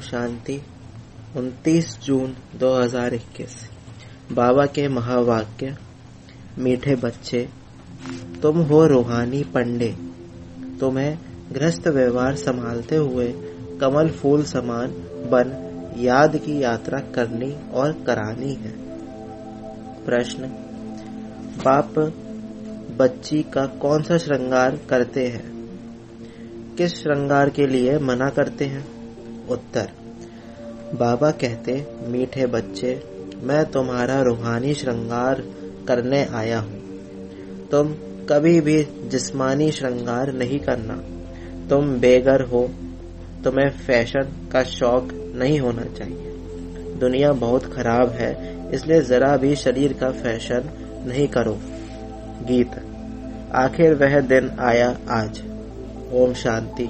शांति। 29 जून 2021। बाबा के महावाक्य। मीठे बच्चे, तुम हो रूहानी पंडे। तुम्हें गृहस्थ व्यवहार संभालते हुए कमल फूल समान बन याद की यात्रा करनी और करानी है। प्रश्न। बाप बच्ची का कौन सा श्रृंगार करते हैं? किस श्रृंगार के लिए मना करते हैं? उत्तर। बाबा कहते, मीठे बच्चे, मैं तुम्हारा रूहानी श्रृंगार करने आया हूँ। तुम कभी भी जिस्मानी श्रृंगार नहीं करना। तुम बेघर हो, तुम्हें फैशन का शौक नहीं होना चाहिए। दुनिया बहुत खराब है, इसलिए जरा भी शरीर का फैशन नहीं करो। गीत। आखिर वह दिन आया आज। ओम शांति।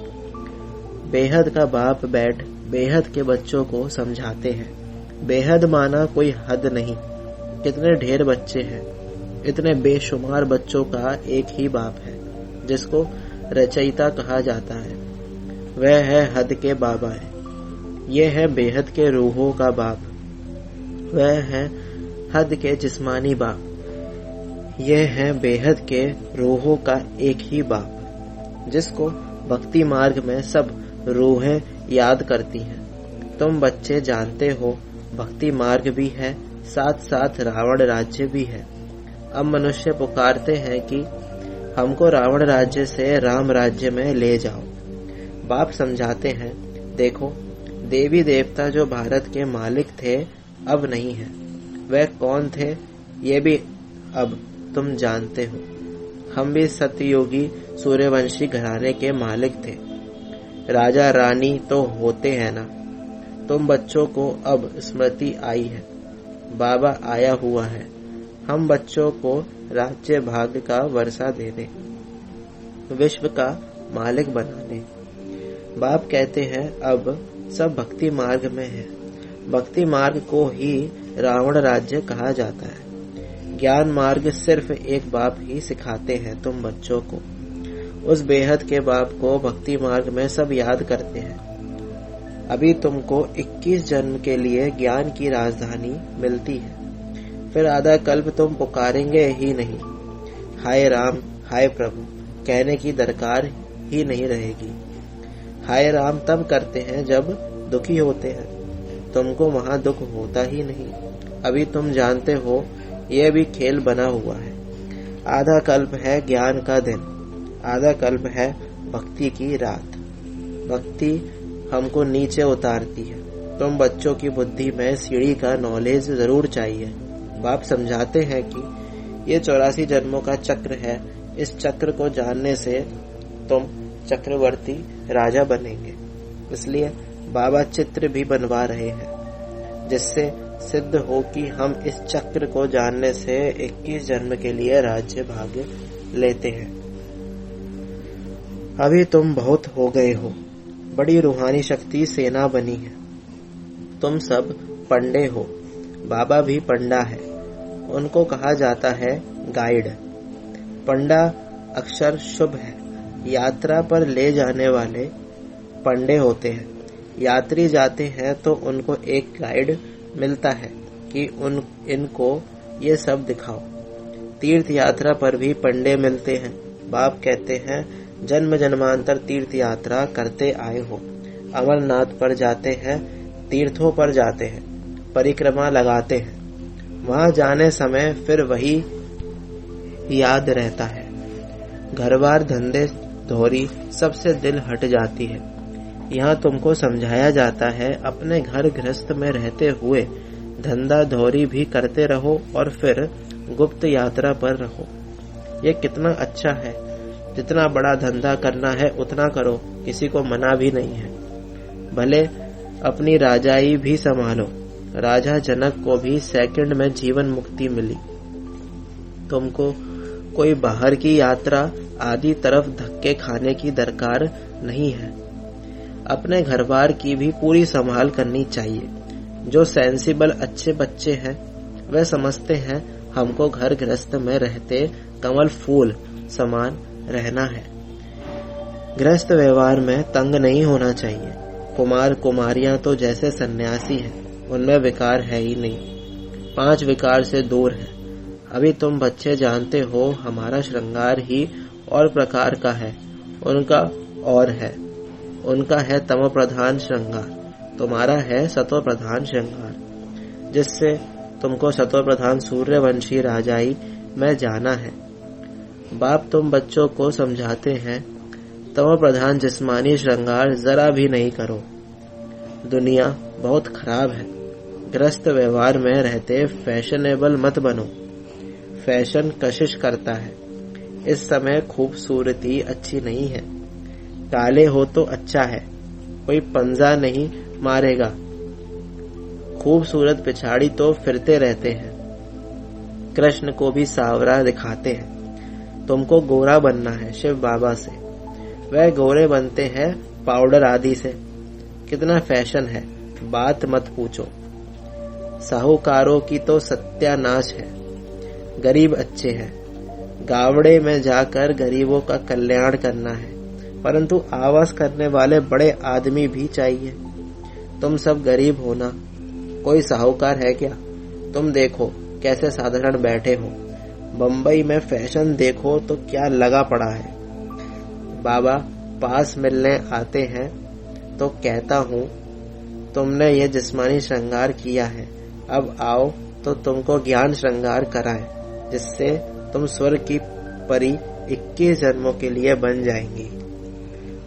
बेहद का बाप बैठ बेहद के बच्चों को समझाते हैं। बेहद माना कोई हद नहीं। कितने ढेर बच्चे हैं। इतने बेशुमार बच्चों का एक ही बाप है, जिसको रचयिता कहा जाता है। वह है हद के बाबा है। ये है बेहद के रूहों का बाप। वह है हद के जिस्मानी बाप। यह है बेहद के रूहों का एक ही बाप, जिसको भक्ति मार्ग में सब रूहें याद करती हैं। तुम बच्चे जानते हो, भक्ति मार्ग भी है, साथ साथ रावण राज्य भी है। अब मनुष्य पुकारते हैं कि हमको रावण राज्य से राम राज्य में ले जाओ। बाप समझाते हैं, देखो, देवी देवता जो भारत के मालिक थे अब नहीं है। वह कौन थे ये भी अब तुम जानते हो। हम भी सत्ययोगी सूर्यवंशी घराने के मालिक थे। राजा रानी तो होते हैं ना। तुम बच्चों को अब स्मृति आई है। बाबा आया हुआ है। हम बच्चों को राज्य भाग का वर्षा दे दे, विश्व का मालिक बना दे। बाप कहते हैं, अब सब भक्ति मार्ग में है। भक्ति मार्ग को ही रावण राज्य कहा जाता है। ज्ञान मार्ग सिर्फ एक बाप ही सिखाते हैं तुम बच्चों को। उस बेहद के बाप को भक्ति मार्ग में सब याद करते हैं। अभी तुमको 21 जन्म के लिए ज्ञान की राजधानी मिलती है। फिर आधा कल्प तुम पुकारेंगे ही नहीं। हाय राम, हाय प्रभु कहने की दरकार ही नहीं रहेगी। हाय राम तब करते हैं जब दुखी होते हैं। तुमको वहां दुख होता ही नहीं। अभी तुम जानते हो, यह भी खेल बना हुआ है। आधा कल्प है ज्ञान का दिन, आधा कल्प है भक्ति की रात। भक्ति हमको नीचे उतारती है। तुम बच्चों की बुद्धि में सीढ़ी का नॉलेज जरूर चाहिए। बाप समझाते हैं कि ये 84 जन्मों का चक्र है। इस चक्र को जानने से तुम चक्रवर्ती राजा बनेंगे। इसलिए बाबा चित्र भी बनवा रहे हैं, जिससे सिद्ध हो कि हम इस चक्र को जानने से 21 जन्म के लिए राज्य भाग्य लेते हैं। अभी तुम बहुत हो गए हो। बड़ी रूहानी शक्ति सेना बनी है। तुम सब पंडे हो। बाबा भी पंडा है। उनको कहा जाता है गाइड। पंडा अक्षर शुभ है। यात्रा पर ले जाने वाले पंडे होते हैं। यात्री जाते हैं तो उनको एक गाइड मिलता है कि इनको ये सब दिखाओ। तीर्थ यात्रा पर भी पंडे मिलते हैं। बाप कहते हैं, जन्म जन्मांतर तीर्थ यात्रा करते आए हो। अमरनाथ पर जाते हैं, तीर्थों पर जाते हैं, परिक्रमा लगाते हैं। वहां जाने समय फिर वही याद रहता है। घरबार धंधे धोरी सबसे दिल हट जाती है। यहाँ तुमको समझाया जाता है, अपने घर गृहस्थ में रहते हुए धंधा धोरी भी करते रहो और फिर गुप्त यात्रा पर रहो। ये कितना अच्छा है। जितना बड़ा धंधा करना है उतना करो, किसी को मना भी नहीं है। भले अपनी राजाई भी संभालो। राजा जनक को भी सेकंड में जीवन मुक्ति मिली। तुमको कोई बाहर की यात्रा आदि तरफ धक्के खाने की दरकार नहीं है। अपने घर बार की भी पूरी संभाल करनी चाहिए। जो सेंसिबल अच्छे बच्चे हैं वे समझते हैं हमको घर गृहस्थ में रहते कमल फूल समान रहना है। गृहस्थ व्यवहार में तंग नहीं होना चाहिए। कुमार कुमारियां तो जैसे सन्यासी हैं, उनमें विकार है ही नहीं, 5 विकार से दूर है। अभी तुम बच्चे जानते हो हमारा श्रृंगार ही और प्रकार का है, उनका और है। उनका है तमो प्रधान श्रृंगार, तुम्हारा है सतो प्रधान श्रृंगार, जिससे तुमको सतो प्रधान सूर्यवंशी राजाई में जाना है। बाप तुम बच्चों को समझाते हैं, तमो प्रधान जिस्मानी श्रृंगार जरा भी नहीं करो। दुनिया बहुत खराब है, ग्रस्त व्यवहार में रहते फैशनेबल मत बनो। फैशन कशिश करता है, इस समय खूबसूरती अच्छी नहीं है। काले हो तो अच्छा है, कोई पंजा नहीं मारेगा। खूबसूरत पिछाड़ी तो फिरते रहते हैं, कृष्ण को भी सावरा दिखाते हैं। तुमको गोरा बनना है शिव बाबा से, वह गोरे बनते हैं पाउडर आदि से। कितना फैशन है, बात मत पूछो। साहूकारों की तो सत्यानाश है, गरीब अच्छे हैं। गावड़े में जाकर गरीबों का कल्याण करना है, परंतु आवास करने वाले बड़े आदमी भी चाहिए। तुम सब गरीब हो ना, कोई साहूकार है क्या? तुम देखो कैसे साधारण बैठे हो। बंबई में फैशन देखो तो क्या लगा पड़ा है। बाबा पास मिलने आते हैं तो कहता हूँ, तुमने ये जिस्मानी श्रृंगार किया है, अब आओ तो तुमको ज्ञान श्रृंगार कराए, जिससे तुम स्वर्ग की परी 21 जन्मों के लिए बन जाएंगी,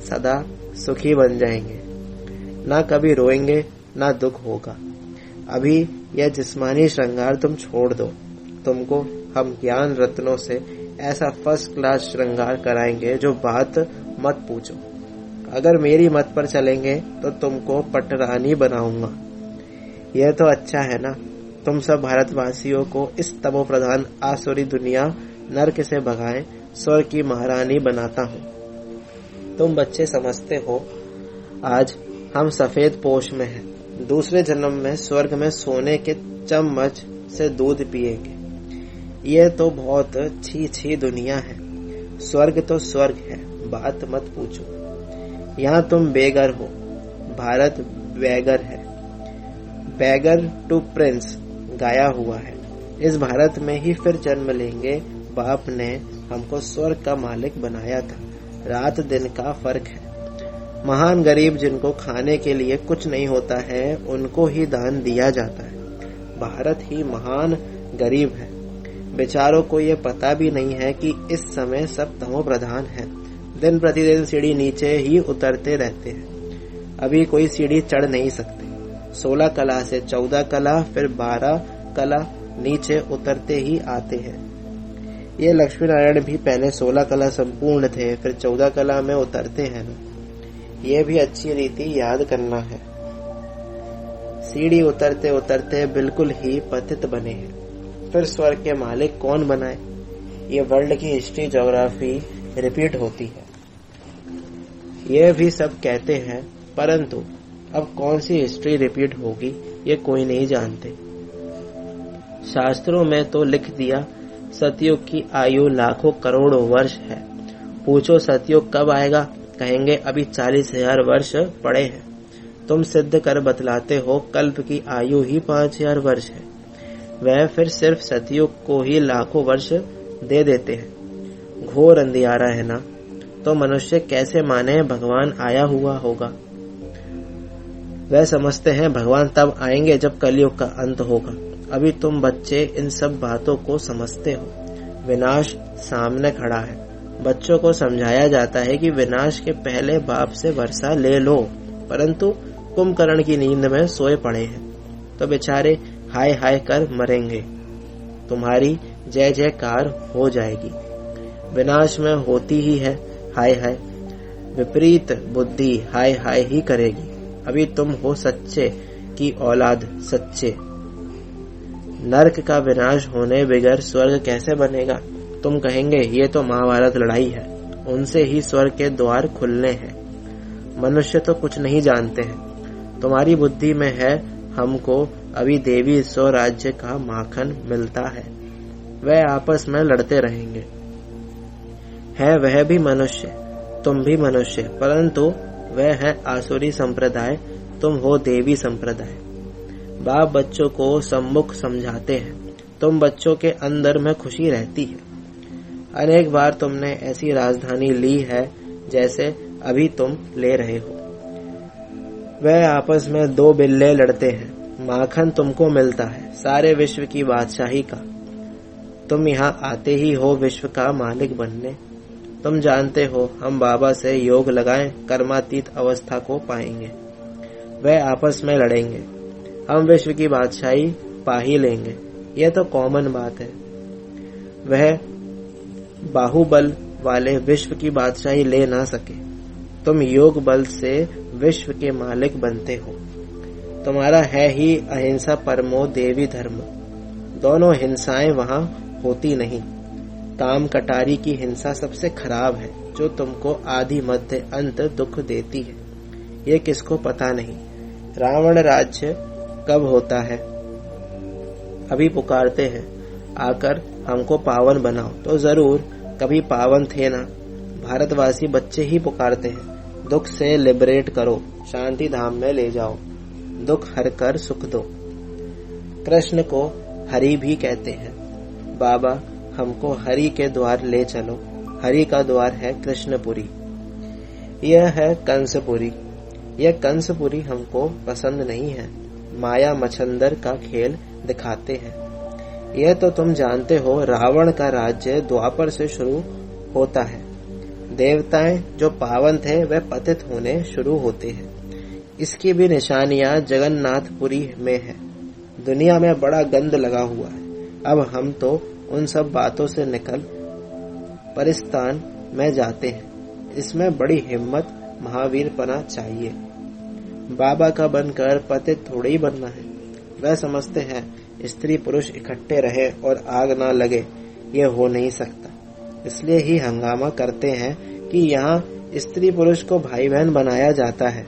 सदा सुखी बन जाएंगे, ना कभी रोएंगे ना दुख होगा। अभी यह जिस्मानी श्रृंगार तुम छोड़ दो, तुमको हम ज्ञान रत्नों से ऐसा फर्स्ट क्लास श्रृंगार कराएंगे जो बात मत पूछो। अगर मेरी मत पर चलेंगे तो तुमको पटरानी बनाऊंगा। यह तो अच्छा है ना, तुम सब भारतवासियों को इस तमो प्रधान आसुरी दुनिया नरक से भगाएं, स्वर्ग की महारानी बनाता हूँ। तुम बच्चे समझते हो आज हम सफेद पोश में हैं, दूसरे जन्म में स्वर्ग में सोने के चम्मच से दूध पिएंगे। यह तो बहुत छी दुनिया है। स्वर्ग तो स्वर्ग है, बात मत पूछो। यहाँ तुम बेगर हो, भारत बैगर है। बैगर टू प्रिंस गाया हुआ है। इस भारत में ही फिर जन्म लेंगे। बाप ने हमको स्वर्ग का मालिक बनाया था, रात दिन का फर्क है। महान गरीब जिनको खाने के लिए कुछ नहीं होता है, उनको ही दान दिया जाता है। भारत ही महान गरीब है। बेचारों को ये पता भी नहीं है कि इस समय सब तमो प्रधान है, दिन प्रतिदिन सीढ़ी नीचे ही उतरते रहते हैं। अभी कोई सीढ़ी चढ़ नहीं सकते। 16 कला से 14 कला, फिर 12 कला, नीचे उतरते ही आते हैं। ये लक्ष्मी नारायण भी पहले 16 कला संपूर्ण थे, फिर 14 कला में उतरते हैं ना। ये भी अच्छी रीति याद करना है। सीढ़ी उतरते उतरते बिल्कुल ही पतित बने हैं। फिर स्वर्ग के मालिक कौन बनाए? ये वर्ल्ड की हिस्ट्री ज्योग्राफी रिपीट होती है। ये भी सब कहते हैं, परंतु अब कौन सी हिस्ट्री रिपीट होगी ये कोई नहीं जानते। शास्त्रों में तो लिख दिया सतयुग की आयु लाखों करोड़ों वर्ष है। पूछो सतयुग कब आएगा? कहेंगे अभी 40,000 वर्ष पड़े हैं। तुम सिद्ध कर बतलाते हो कल्प की आयु ही 5,000 वर्ष है। वह फिर सिर्फ सतयुग को ही लाखों वर्ष दे देते हैं। घोर अंधियारा है ना, तो मनुष्य कैसे माने भगवान आया हुआ होगा? वह समझते हैं भगवान तब आएंगे जब कलयुग का अंत होगा। अभी तुम बच्चे इन सब बातों को समझते हो। विनाश सामने खड़ा है। बच्चों को समझाया जाता है कि विनाश के पहले बाप से वर्षा ले लो, परंतु कुंभकर्ण की नींद में सोए पड़े हैं, तो बेचारे हाय हाय कर मरेंगे। तुम्हारी जय जयकार हो जाएगी। विनाश में होती ही है हाय हाय। विपरीत बुद्धि हाय हाय ही करेगी। अभी तुम हो सच्चे की औलाद, सच्चे। नरक का विनाश होने बगैर स्वर्ग कैसे बनेगा? तुम कहेंगे ये तो महाभारत लड़ाई है, उनसे ही स्वर्ग के द्वार खुलने हैं। मनुष्य तो कुछ नहीं जानते हैं। तुम्हारी बुद्धि में है हमको अभी देवी स्वराज्य का माखन मिलता है। वह आपस में लड़ते रहेंगे। है वह भी मनुष्य, तुम भी मनुष्य, परंतु वह है आसुरी संप्रदाय, तुम हो देवी संप्रदाय। बाप बच्चों को सम्मुख समझाते हैं, तुम बच्चों के अंदर में खुशी रहती है। अनेक बार तुमने ऐसी राजधानी ली है जैसे अभी तुम ले रहे हो। वह आपस में दो बिल्ले लड़ते हैं, माखन तुमको मिलता है सारे विश्व की बादशाही का। तुम यहाँ आते ही हो विश्व का मालिक बनने। तुम जानते हो हम बाबा से योग लगाएं, कर्मातीत अवस्था को पाएंगे। वह आपस में लड़ेंगे, हम विश्व की बादशाही पा ही लेंगे। यह तो कॉमन बात है। वह बाहुबल वाले विश्व की बादशाही ले ना सके। तुम योग बल से विश्व के मालिक बनते हो। तुम्हारा है ही अहिंसा परमो देवी धर्म। दोनों हिंसाएं वहां होती नहीं। काम कटारी की हिंसा सबसे खराब है, जो तुमको आदि मध्य अंत दुख देती है। ये किसको पता नहीं। रावण राज्य कब होता है? अभी पुकारते हैं आकर हमको पावन बनाओ, तो जरूर कभी पावन थे ना। भारतवासी बच्चे ही पुकारते हैं, दुख से लिबरेट करो, शांति धाम में ले जाओ, दुख हर कर सुख दो। कृष्ण को हरि भी कहते हैं। बाबा हमको हरि के द्वार ले चलो। हरि का द्वार है कृष्णपुरी, यह है कंसपुरी। यह कंसपुरी हमको पसंद नहीं है। माया मछंदर का खेल दिखाते हैं। यह तो तुम जानते हो, रावण का राज्य द्वापर से शुरू होता है। देवताएं जो पावन थे वह पतित होने शुरू होते हैं। इसकी भी निशानियां जगन्नाथपुरी में है। दुनिया में बड़ा गंद लगा हुआ है। अब हम तो उन सब बातों से निकल परिस्तान में जाते हैं। इसमें बड़ी हिम्मत महावीरपना चाहिए। बाबा का बनकर पतित थोड़ी ही बनना है। वह समझते हैं स्त्री पुरुष इकट्ठे रहे और आग ना लगे, ये हो नहीं सकता। इसलिए ही हंगामा करते हैं कि यहाँ स्त्री पुरुष को भाई बहन बनाया जाता है।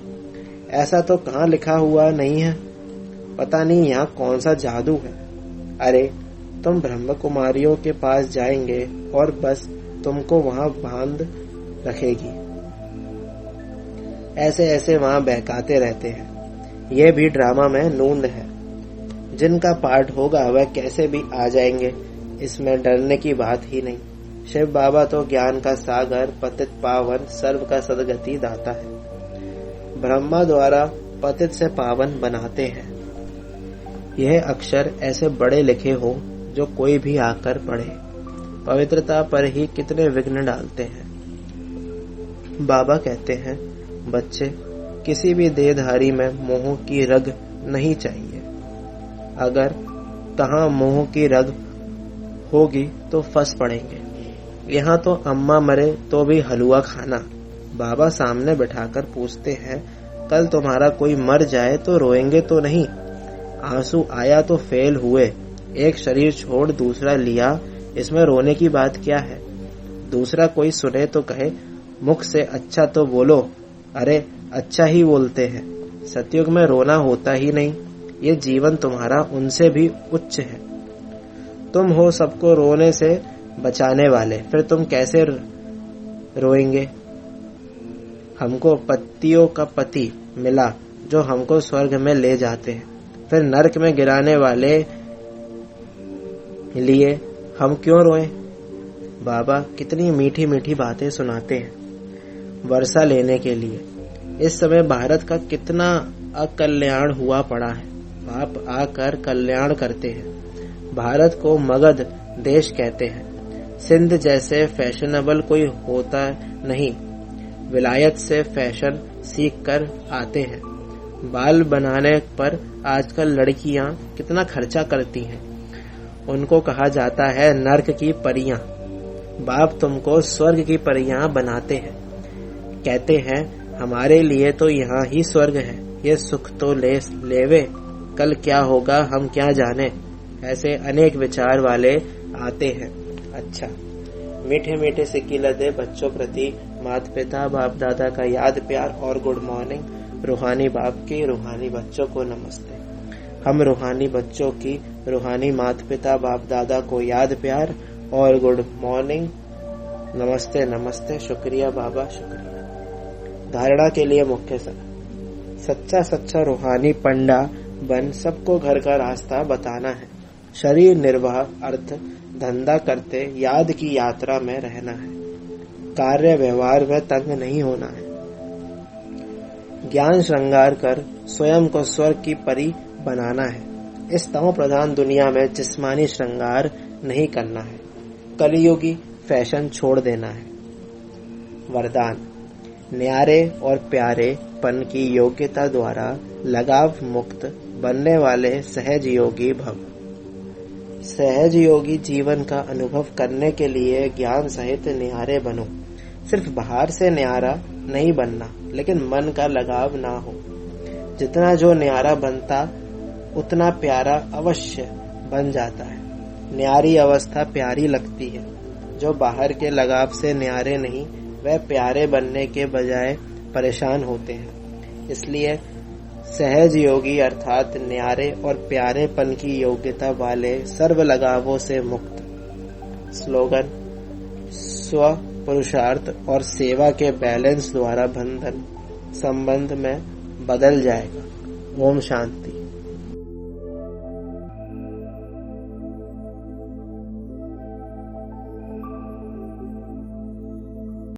ऐसा तो कहाँ लिखा हुआ नहीं है। पता नहीं यहाँ कौन सा जादू है। अरे तुम ब्रह्म कुमारियों के पास जाएंगे और बस तुमको वहां बांध रखेगी। ऐसे ऐसे वहां बहकाते रहते हैं। यह भी ड्रामा में नून है। जिनका पार्ट होगा वह कैसे भी आ जाएंगे, इसमें डरने की बात ही नहीं। शिव बाबा तो ज्ञान का सागर, पतित पावन, सर्व का सदगति दाता है। ब्रह्मा द्वारा पतित से पावन बनाते हैं। यह अक्षर ऐसे बड़े लिखे हो जो कोई भी आकर पढ़े। पवित्रता पर ही कितने विघ्न डालते हैं। बाबा कहते हैं, बच्चे किसी भी देहधारी में मोह की रग नहीं चाहिए। अगर कहाँ मोह की रग होगी तो फंस पड़ेंगे। यहाँ तो अम्मा मरे तो भी हलवा खाना। बाबा सामने बिठाकर पूछते हैं, कल तुम्हारा कोई मर जाए तो रोएंगे तो नहीं? आंसू आया तो फेल हुए, एक शरीर छोड़ दूसरा लिया, इसमें रोने की बात क्या है? दूसरा कोई सुने तो कहे, मुख से अच्छा तो बोलो। अरे अच्छा ही बोलते हैं। सतयुग में रोना होता ही नहीं। ये जीवन तुम्हारा उनसे भी उच्च है। तुम हो सबको रोने से बचाने वाले, फिर तुम कैसे रोएंगे? हमको पतियों का पति मिला जो हमको स्वर्ग में ले जाते हैं, फिर नरक में गिराने वाले लिए हम क्यों रोएं? बाबा कितनी मीठी मीठी बातें सुनाते हैं वर्षा लेने के लिए। इस समय भारत का कितना अकल्याण हुआ पड़ा है। बाप आकर कल्याण करते हैं। भारत को मगध देश कहते हैं। सिंध जैसे फैशनेबल कोई होता नहीं। विलायत से फैशन सीख कर आते हैं। बाल बनाने पर आजकल लड़कियां कितना खर्चा करती हैं। उनको कहा जाता है नर्क की परियां। बाप तुमको स्वर्ग की परियां बनाते हैं। कहते हैं हमारे लिए तो यहाँ ही स्वर्ग है। ये सुख तो लेवे, कल क्या होगा हम क्या जाने। ऐसे अनेक विचार वाले आते हैं। अच्छा, मीठे मीठे सिक्किलदे बच्चों प्रति माता पिता बाप दादा का याद प्यार और गुड मॉर्निंग। रूहानी बाप के रूहानी बच्चों को नमस्ते। हम रूहानी बच्चों की रूहानी माता पिता बाप दादा को याद प्यार और गुड मॉर्निंग। नमस्ते नमस्ते, शुक्रिया बाबा, शुक्रिया। धारणा के लिए मुख्य सच्चा रूहानी पंडा बन सबको घर का रास्ता बताना है। शरीर निर्वाह अर्थ धंधा करते याद की यात्रा में रहना है। कार्य व्यवहार में तंग नहीं होना है। ज्ञान श्रृंगार कर स्वयं को स्वर्ग की परी बनाना है। इस तमो प्रधान दुनिया में जिस्मानी श्रृंगार नहीं करना है। कलियुगी फैशन छोड़ देना है। वरदान, न्यारे और प्यारे पन की योग्यता द्वारा लगाव मुक्त बनने वाले सहज योगी भव। सहज योगी जीवन का अनुभव करने के लिए ज्ञान सहित न्यारे बनो। सिर्फ बाहर से न्यारा नहीं बनना, लेकिन मन का लगाव ना हो। जितना जो न्यारा बनता उतना प्यारा अवश्य बन जाता है। न्यारी अवस्था प्यारी लगती है। जो बाहर के लगाव से न्यारे नहीं, वह प्यारे बनने के बजाय परेशान होते हैं। इसलिए सहज योगी अर्थात न्यारे और प्यारेपन की योग्यता वाले सर्व लगावों से मुक्त। स्लोगन, स्व पुरुषार्थ और सेवा के बैलेंस द्वारा बंधन संबंध में बदल जाएगा। ओम शांति।